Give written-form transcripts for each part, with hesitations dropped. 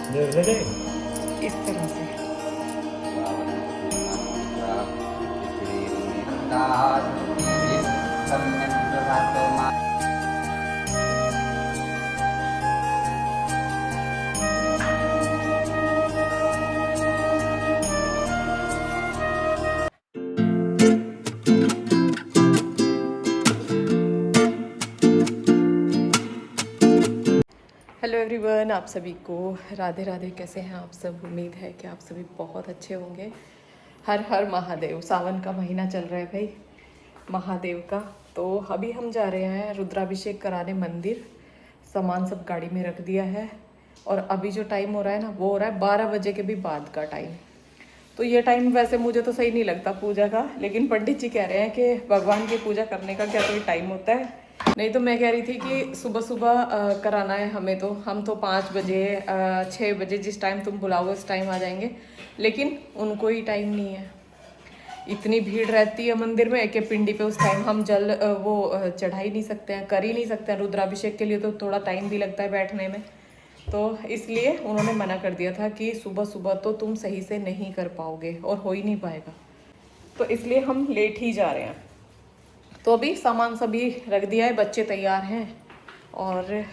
इस तरह से। हेलो एवरीवन, आप सभी को राधे राधे। कैसे हैं आप सब? उम्मीद है कि आप सभी बहुत अच्छे होंगे। हर हर महादेव। सावन का महीना चल रहा है भाई, महादेव का। तो अभी हम जा रहे हैं रुद्राभिषेक कराने मंदिर। सामान सब गाड़ी में रख दिया है और अभी जो टाइम हो रहा है ना, वो हो रहा है 12 बजे के भी बाद का टाइम। तो ये टाइम वैसे मुझे तो सही नहीं लगता पूजा का, लेकिन पंडित जी कह रहे हैं कि भगवान की पूजा करने का क्या कोई टाइम होता है। नहीं तो मैं कह रही थी कि सुबह सुबह कराना है हमें, तो हम तो 5 बजे 6 बजे जिस टाइम तुम बुलाओ उस टाइम आ जाएंगे, लेकिन उनको ही टाइम नहीं है। इतनी भीड़ रहती है मंदिर में कि पिंडी पे उस टाइम हम जल चढ़ा ही नहीं सकते हैं, कर ही नहीं सकते हैं। रुद्राभिषेक के लिए तो थोड़ा टाइम भी लगता है बैठने में, तो इसलिए उन्होंने मना कर दिया था कि सुबह सुबह तो तुम सही से नहीं कर पाओगे और हो ही नहीं पाएगा। तो इसलिए हम लेट ही जा रहे हैं। तो अभी सामान सभी रख दिया है, बच्चे तैयार हैं और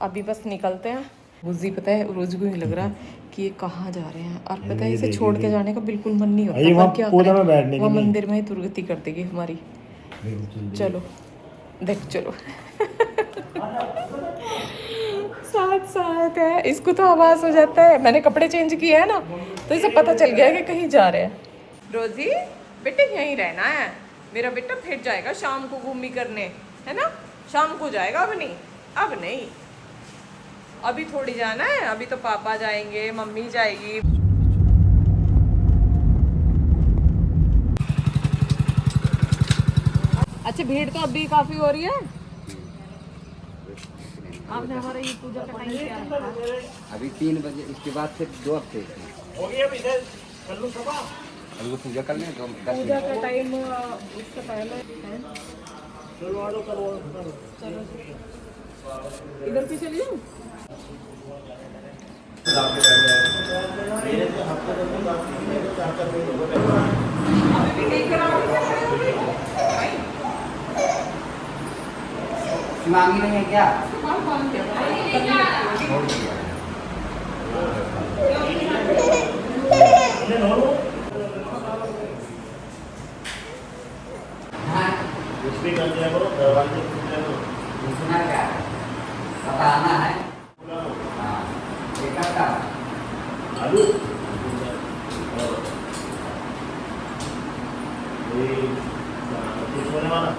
अभी बस निकलते हैं। रोजी पता है, रोज को नहीं लग रहा कि ये कहाँ जा रहे हैं, और पता है इसे छोड़ के जाने का बिल्कुल मन नहीं होता, पर क्या करें, वहाँ मंदिर में ही दुर्गति कर देगी हमारी। चलो देख, चलो साथ साथ है, इसको तो आवाज हो जाता है। मैंने कपड़े चेंज किए हैं ना, तो इसे पता चल गया कि कहीं जा रहे हैं। रोजी बेटे यहीं रहना है, मेरा बेटा फिर जाएगा शाम को घूमी करने, है ना? शाम को जाएगा, अब नहीं, अब नहीं, अभी थोड़ी जाना है। अभी तो पापा जाएंगे, मम्मी जाएगी। अच्छा, भीड़ तो अभी काफी हो रही है। आपने हमारा ये पूजा का टाइम क्या रखा है? अभी 3 बजे, इसके बाद फिर 2 हफ्ते हो गया अभी इधर कर लो सब। अभी वो पूजा कर लें तो 10 पूजा मिनट। का टाइम उससे पहले है। करवा दो करो। चलो इधर भी चलिए। मांगी नहीं है क्या? कुछ भी कर दिया करो, दरवाजे खुल दिया करो। पूछना क्या है? बताना है। हाँ, एक हफ्ता। आलू कुछ होने वाला।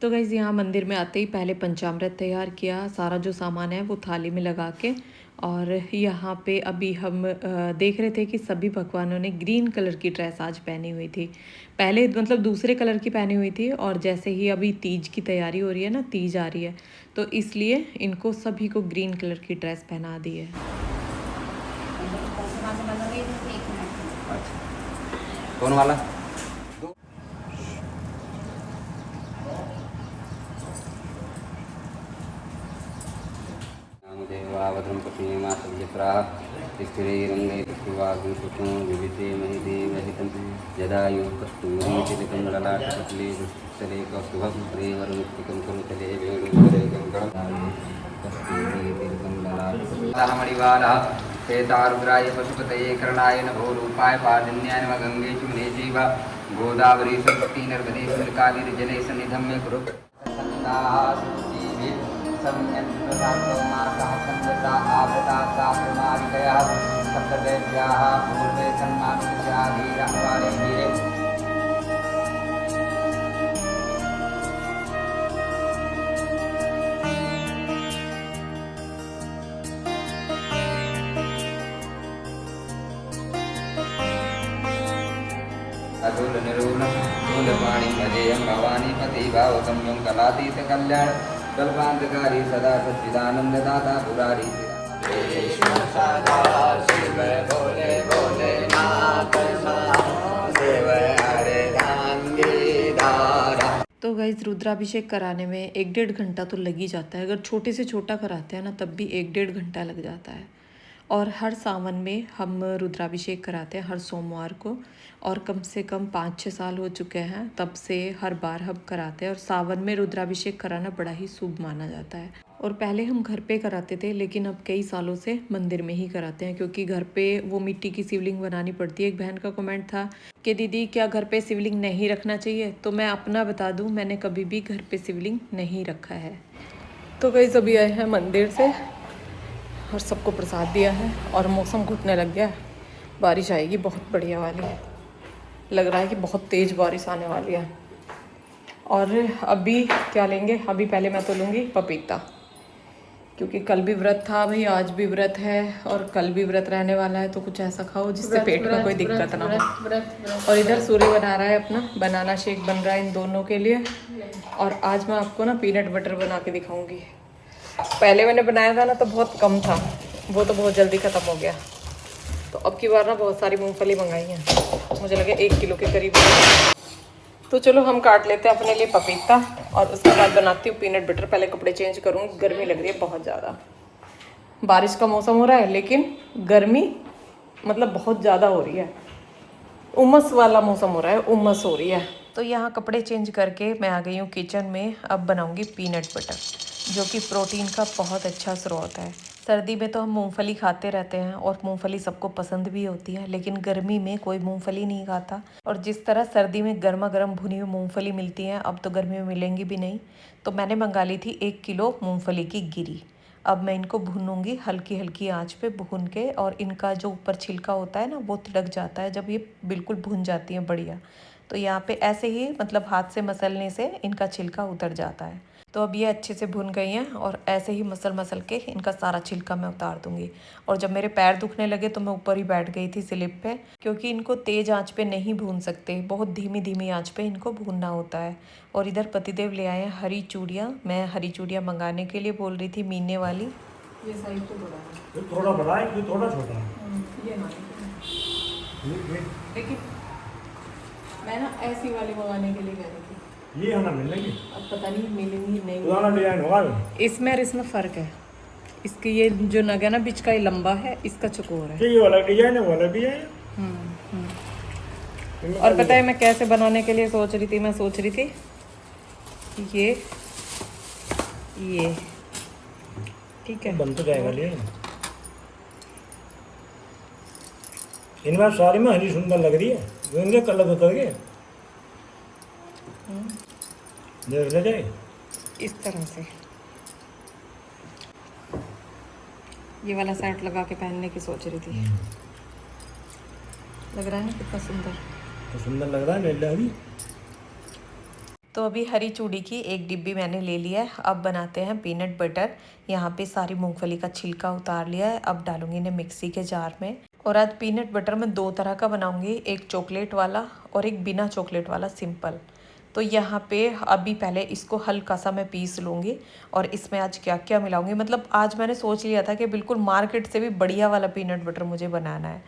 तो गाइज़ यहाँ मंदिर में आते ही पहले पंचामृत तैयार किया, सारा जो सामान है वो थाली में लगा के। और यहाँ पे अभी हम देख रहे थे कि सभी भगवानों ने ग्रीन कलर की ड्रेस आज पहनी हुई थी। पहले मतलब दूसरे कलर की पहनी हुई थी, और जैसे ही अभी तीज की तैयारी हो रही है ना, तीज आ रही है, तो इसलिए इनको सभी को ग्रीन कलर की ड्रेस पहना दी है। कौन वाला? देवावधम पति मातृप्रा स्थिरंगे वागुषुषुं विविधे महिदेवहितं यदायु कस्तूरीतिलकं ललाटपटले दुष्टले कौस्तुभं प्रेमरुक्तिकं करुतले वेणुवरेकं कस्तूरीतिलकं ललाटपटले श्वेतारुद्राय पशुपतये करणाय नभोरूपाय पादिन्याय नमः गंगे चुने जीव गोदावरी सरस्वती नर्मदे कावेरी सन्निधं मे कुरु पूर्वे सन्मानुषाधीरे अतुल निरूणं मूलपाणि अजेयं भवानी पति भावगम्यं कलातीत कल्याण कल्पांतकारी सदा सच्चिदानंददाता पुरारी सदा शिव भोले भोलेनाथ महादेव हरे धारा। तो गाइज रुद्राभिषेक कराने में 1-1.5 घंटा तो लग ही जाता है। अगर छोटे से छोटा कराते हैं ना, तब भी 1-1.5 घंटा लग जाता है। और हर सावन में हम रुद्राभिषेक कराते हैं हर सोमवार को, और कम से कम 5-6 साल हो चुके हैं तब से हर बार हम कराते हैं। और सावन में रुद्राभिषेक कराना बड़ा ही शुभ माना जाता है। और पहले हम घर पे कराते थे, लेकिन अब कई सालों से मंदिर में ही कराते हैं, क्योंकि घर पे वो मिट्टी की शिवलिंग बनानी पड़ती है। एक बहन का कमेंट था कि दीदी क्या घर पे शिवलिंग नहीं रखना चाहिए, तो मैं अपना बता दूं, मैंने कभी भी घर पे शिवलिंग नहीं रखा है। तो गाइस अभी आए हैं मंदिर से और सबको प्रसाद दिया है, और मौसम घुटने लग गया है, बारिश आएगी बहुत बढ़िया वाली है, लग रहा है कि बहुत तेज़ बारिश आने वाली है। और अभी क्या लेंगे, अभी पहले मैं तो लूँगी पपीता, क्योंकि कल भी व्रत था भाई, आज भी व्रत है और कल भी व्रत रहने वाला है, तो कुछ ऐसा खाओ जिससे पेट में कोई दिक्कत ना हो। और इधर सूर्य बना रहा है अपना बनाना शेक, बन रहा है इन दोनों के लिए। और आज मैं आपको ना पीनट बटर बना के दिखाऊंगी। पहले मैंने बनाया था ना तो बहुत कम था, वो तो बहुत जल्दी ख़त्म हो गया। तो अब की बार ना बहुत सारी मूंगफली मंगाई है, मुझे लगे 1 किलो के करीब। तो चलो हम काट लेते हैं अपने लिए पपीता, और उसके बाद बनाती हूँ पीनट बटर। पहले कपड़े चेंज करूँगी, गर्मी लग रही है बहुत ज़्यादा। बारिश का मौसम हो रहा है, लेकिन गर्मी मतलब बहुत ज़्यादा हो रही है, उमस वाला मौसम हो रहा है, उमस हो रही है। तो यहाँ कपड़े चेंज करके मैं आ गई हूँ किचन में। अब बनाऊँगी पीनट बटर, जो कि प्रोटीन का बहुत अच्छा स्रोत है। सर्दी में तो हम मूंगफली खाते रहते हैं और मूंगफली सबको पसंद भी होती है, लेकिन गर्मी में कोई मूंगफली नहीं खाता। और जिस तरह सर्दी में गर्मा गर्म भुनी हुई मूंगफली मिलती है, अब तो गर्मी में मिलेंगी भी नहीं। तो मैंने मंगा ली थी 1 किलो मूंगफली की गिरी। अब मैं इनको भूनूंगी हल्की हल्की आंच पे भून के, और इनका जो ऊपर छिलका होता है ना वो तिलक जाता है जब ये बिल्कुल भून जाती हैं बढ़िया। तो यहाँ पे ऐसे ही मतलब हाथ से मसलने से इनका छिलका उतर जाता है। तो अब ये अच्छे से भुन गई हैं, और ऐसे ही मसल मसल के इनका सारा छिलका मैं उतार दूंगी। और जब मेरे पैर दुखने लगे तो मैं ऊपर ही बैठ गई थी स्लिप पे, क्योंकि इनको तेज़ आंच पे नहीं भून सकते, बहुत धीमी धीमी आंच पे इनको भूनना होता है। और इधर पतिदेव ले आए हैं हरी चूड़ियाँ। मैं हरी चूड़ियाँ मंगाने के लिए बोल रही थी मीने वाली। ये साइज तो बड़ा है, ये थोड़ा बड़ा है, ये थोड़ा छोटा है। ये ये लेकिन मैं ना ऐसी वाली मंगाने के लिए कह रही थी। ये हमें मिलेंगे, अब पता नहीं मिलेंगी नहीं। पुराना डिजाइन होगा इसमें और इसमें फ़र्क है। इसकी ये जो नग है ना बीच का, ये लंबा है, इसका चकोर है। ये वाला डिजाइन है, वाला डिजाइन। और पता है मैं कैसे बनाने के लिए सोच रही थी, मैं सोच रही थी ये ठीक है, बन तो जाएगा। डिजाइन इनमें सारी में हरी सुंदर लग रही है, इनके कलर उतर गए। देख ले जाए इस तरह से ये वाला सेट लगा के पहनने की सोच रही थी। लग रहा है ना कितना सुंदर, तो सुंदर लग रहा है। ले ले अभी। तो अभी हरी चूड़ी की 1 डिब्बी मैंने ले लिया है। अब बनाते हैं पीनट बटर। यहाँ पे सारी मूंगफली का छिलका उतार लिया है, अब डालूंगी इन्हें मिक्सी के जार में। और आज पीनट बटर मैं 2 तरह का बनाऊंगी, एक चॉकलेट वाला और एक बिना चॉकलेट वाला सिंपल। तो यहाँ पे अभी पहले इसको हल्का सा मैं पीस लूँगी, और इसमें आज क्या क्या मिलाऊंगी, मतलब आज मैंने सोच लिया था कि बिल्कुल मार्केट से भी बढ़िया वाला पीनट बटर मुझे बनाना है।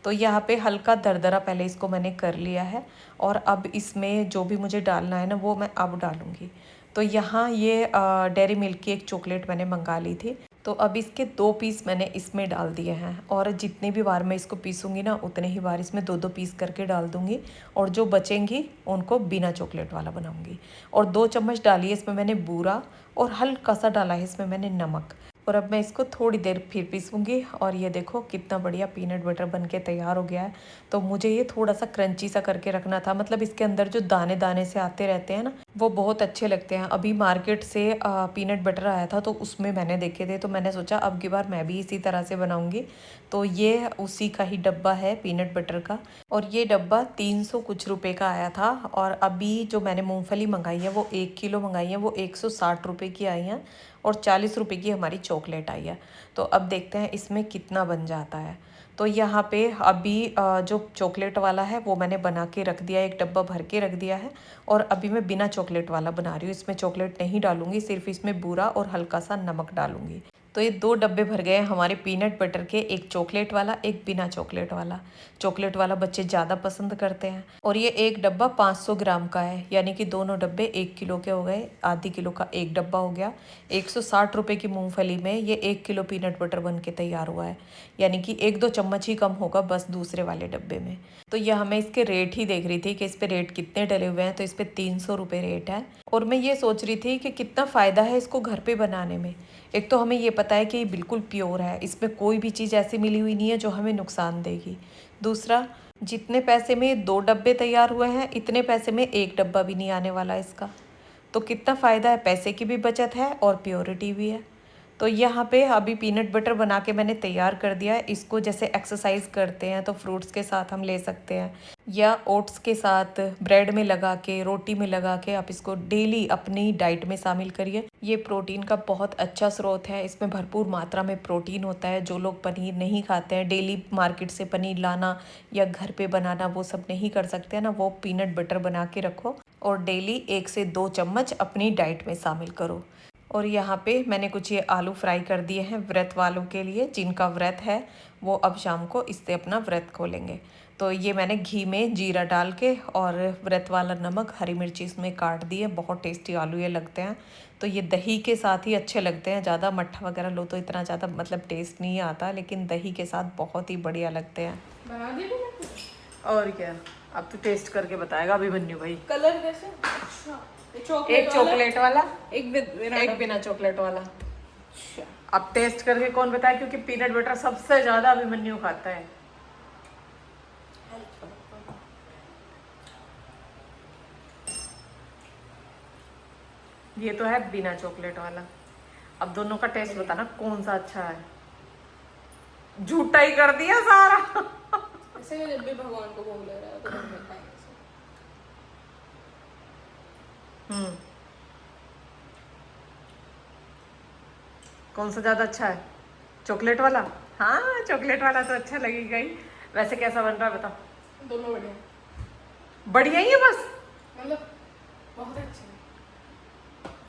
तो यहाँ पे हल्का दरदरा पहले इसको मैंने कर लिया है, और अब इसमें जो भी मुझे डालना है ना वो मैं अब डालूँगी। तो यहाँ ये डेयरी मिल्क की एक चॉकलेट मैंने मंगा ली थी, तो अब इसके 2 पीस मैंने इसमें डाल दिए हैं। और जितनी भी बार मैं इसको पीसूँगी ना उतने ही बार इसमें 2-2 पीस करके डाल दूँगी, और जो बचेंगी उनको बिना चॉकलेट वाला बनाऊँगी। और 2 चम्मच डाली है इसमें मैंने बूरा, और हल्का सा डाला है इसमें मैंने नमक। और अब मैं इसको थोड़ी देर फिर पीसूँगी, और ये देखो कितना बढ़िया पीनट बटर बन के तैयार हो गया है। तो मुझे ये थोड़ा सा क्रंची सा करके रखना था, मतलब इसके अंदर जो दाने दाने से आते रहते हैं ना वो बहुत अच्छे लगते हैं। अभी मार्केट से पीनट बटर आया था तो उसमें मैंने देखे थे, तो मैंने सोचा अब की बार मैं भी इसी तरह से बनाऊँगी। तो ये उसी का ही डब्बा है पीनट बटर का, और ये डब्बा 300 कुछ रुपये का आया था। और अभी जो मैंने मूँगफली मंगाई है वो 1 किलो मंगाई है, वो 160 रुपये की आई हैं, और 40 रुपये की हमारी चॉकलेट आई है। तो अब देखते हैं इसमें कितना बन जाता है। तो यहाँ पे अभी जो चॉकलेट वाला है वो मैंने बना के रख दिया, एक डब्बा भर के रख दिया है। और अभी मैं बिना चॉकलेट वाला बना रही हूँ, इसमें चॉकलेट नहीं डालूंगी, सिर्फ इसमें बूरा और हल्का सा नमक डालूंगी। तो ये 2 डब्बे भर गए हमारे पीनट बटर के, एक चॉकलेट वाला एक बिना चॉकलेट वाला। चॉकलेट वाला बच्चे ज़्यादा पसंद करते हैं। और ये एक डब्बा 500 ग्राम का है, यानी कि दोनों डब्बे 1 किलो के हो गए। आधी किलो का एक डब्बा हो गया। 160 रुपये की मूंगफली में ये 1 किलो पीनट बटर बन के तैयार हुआ है, यानी कि 1-2 चम्मच ही कम होगा बस दूसरे वाले डब्बे में। तो यह मैं इसके रेट ही देख रही थी कि इस पे रेट कितने डले हुए हैं, तो इस पे 300 रुपये रेट है। और मैं ये सोच रही थी कि कितना फ़ायदा है इसको घर पे बनाने में। एक तो हमें ये पता है कि ये बिल्कुल प्योर है, इसमें कोई भी चीज़ ऐसी मिली हुई नहीं है जो हमें नुकसान देगी। दूसरा, जितने पैसे में 2 डब्बे तैयार हुए हैं, इतने पैसे में 1 डब्बा भी नहीं आने वाला इसका। तो कितना फ़ायदा है, पैसे की भी बचत है और प्योरिटी भी है। तो यहाँ पे अभी पीनट बटर बना के मैंने तैयार कर दिया है। इसको जैसे एक्सरसाइज करते हैं तो फ्रूट्स के साथ हम ले सकते हैं, या ओट्स के साथ ब्रेड में लगा के, रोटी में लगा के आप इसको डेली अपनी डाइट में शामिल करिए। ये प्रोटीन का बहुत अच्छा स्रोत है, इसमें भरपूर मात्रा में प्रोटीन होता है। जो लोग पनीर नहीं खाते हैं, डेली मार्केट से पनीर लाना या घर पे बनाना वो सब नहीं कर सकते हैं ना, वो पीनट बटर बना के रखो और डेली 1 से 2 चम्मच अपनी डाइट में शामिल करो। और यहाँ पे मैंने कुछ ये आलू फ्राई कर दिए हैं व्रत वालों के लिए, जिनका व्रत है वो अब शाम को इससे अपना व्रत खोलेंगे। तो ये मैंने घी में जीरा डाल के और व्रत वाला नमक, हरी मिर्ची इसमें काट दी है। बहुत टेस्टी आलू ये लगते हैं। तो ये दही के साथ ही अच्छे लगते हैं, ज़्यादा मट्ठा वगैरह लो तो इतना ज़्यादा मतलब टेस्ट नहीं आता, लेकिन दही के साथ बहुत ही बढ़िया लगते हैं। बना दी थी और क्या, अब तो टेस्ट करके बताएगा अभिमन्यु भाई। कलर कैसे? अच्छा, एक चॉकलेट वाला, एक बिना चॉकलेट वाला। अब टेस्ट करके कौन बताए, क्योंकि पीनट बटर सबसे ज्यादा अभिमन्यु खाता है। ये तो है बिना चॉकलेट वाला। अब दोनों का टेस्ट बताना कौन सा अच्छा है। झूठा ही कर दिया सारा। ऐसे जब भी भगवान को भोग लग रहा है तो घर में खाएंगे। कौन सा ज्यादा अच्छा है, चॉकलेट वाला? हाँ, चॉकलेट वाला तो अच्छा लगेगा ही। वैसे कैसा बन रहा है बताओ? दोनों बढ़िया, बढ़िया ही है बस, मतलब बहुत अच्छे,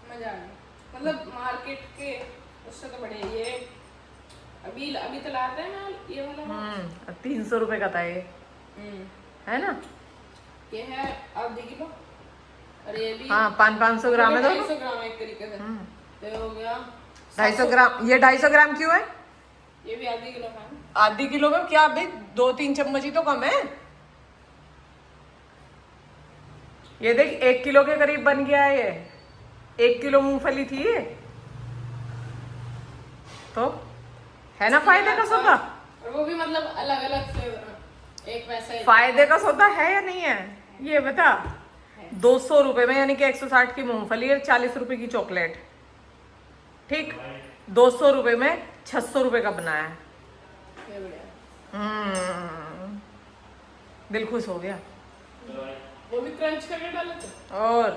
मजा आ गया। मतलब मार्केट के उससे तो बढ़िया ये अभी अभी तो लाते हैं ना ये वाला। 300 रुपये का था ये, है ना? ये है आधी किलो और ये भी। हाँ, 500 ग्राम है दोनों। 250 ग्राम एक तरीके से तो हो गया 250 ग्राम। ये 250 ग्राम क्यों है? ये भी आधी किलो है। आधी किलो में क्या भाई, 2-3 चम्मच ही तो कम है। ये देख 1 किलो के करीब बन गया है ये। 1 किलो मूंगफली थी ये, तो है ना फायदे का सौदा। और वो भी मतलब अलग अलग फ्लेवर, एक वैसा ही। फायदे का सौदा है या नहीं है ये बता। 200 रुपए में, यानी कि 160 की मूंगफली और 40 रुपए की चॉकलेट, ठीक। 200 रुपए में 600 रुपए का बनाया है। ये बढ़िया। दिल खुश हो गया। वो भी क्रंच करके डाले थे। और